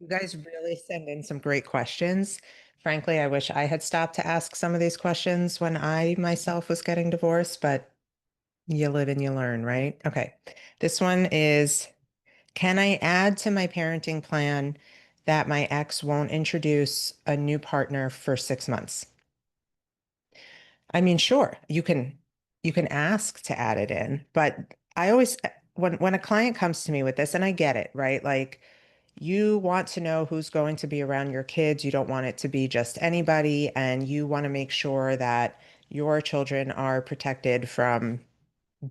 You guys really send in some great questions. Frankly, I wish I had stopped to ask some of these questions when I myself was getting divorced, but you live and you learn, right? Okay. This one is, can I add to my parenting plan that my ex won't introduce a new partner for 6 months? I mean, sure, you can ask to add it in, but I always when a client comes to me with this, and I get it, right? Like you want to know who's going to be around your kids. You don't want it to be just anybody, and you want to make sure that your children are protected from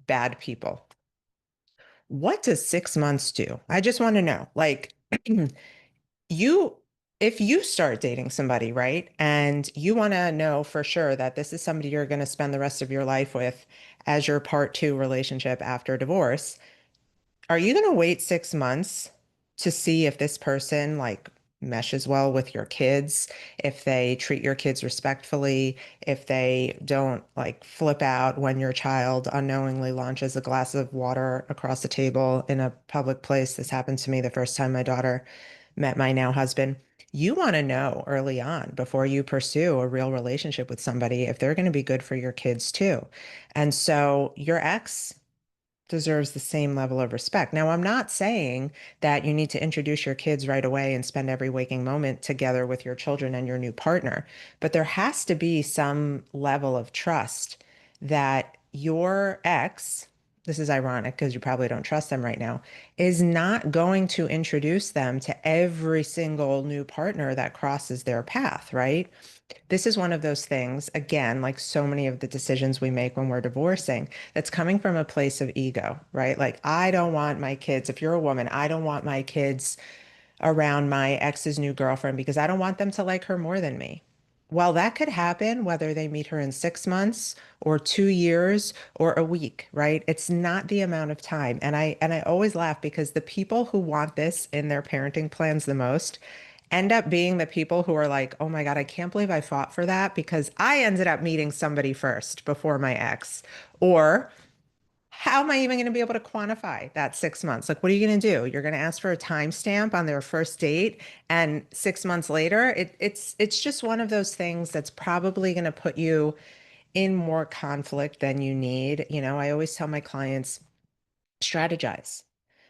bad people. What does 6 months do? I just want to know. Like, you, if you start dating somebody, right, and you want to know for sure that this is somebody you're going to spend the rest of your life with as your part two relationship after divorce, are you going to wait 6 months to see if this person like meshes well with your kids, if they treat your kids respectfully, if they don't like flip out when your child unknowingly launches a glass of water across the table in a public place? This happened to me the first time my daughter met my now husband. You want to know early on before you pursue a real relationship with somebody if they're going to be good for your kids too. And so your ex deserves the same level of respect. Now, I'm not saying that you need to introduce your kids right away and spend every waking moment together with your children and your new partner, but there has to be some level of trust that your ex, this is ironic because you probably don't trust them right now, is not going to introduce them to every single new partner that crosses their path, right? This is one of those things, again, like so many of the decisions we make when we're divorcing, that's coming from a place of ego, right? Like, I don't want my kids, if you're a woman, I don't want my kids around my ex's new girlfriend because I don't want them to like her more than me. Well, that could happen whether they meet her in 6 months or 2 years or a week, right? It's not the amount of time. And I always laugh because the people who want this in their parenting plans the most end up being the people who are like, oh my God, I can't believe I fought for that because I ended up meeting somebody first before my ex. Or how am I even going to be able to quantify that 6 months? Like, what are you going to do? You're going to ask for a timestamp on their first date, and 6 months later, it's just one of those things that's probably going to put you in more conflict than you need. You know, I always tell my clients, strategize.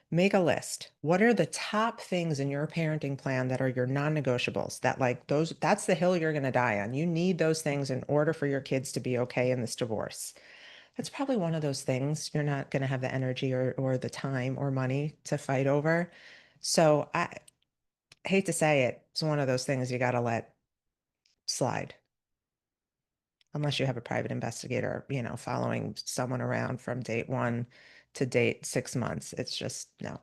Make a list. What are the top things in your parenting plan that are your non-negotiables? That like those, that's the hill you're going to die on. You need those things in order for your kids to be okay in this divorce. That's probably one of those things you're not going to have the energy or the time or money to fight over. So I hate to say it, it's one of those things you got to let slide unless you have a private investigator, following someone around from date one to date 6 months. It's just no.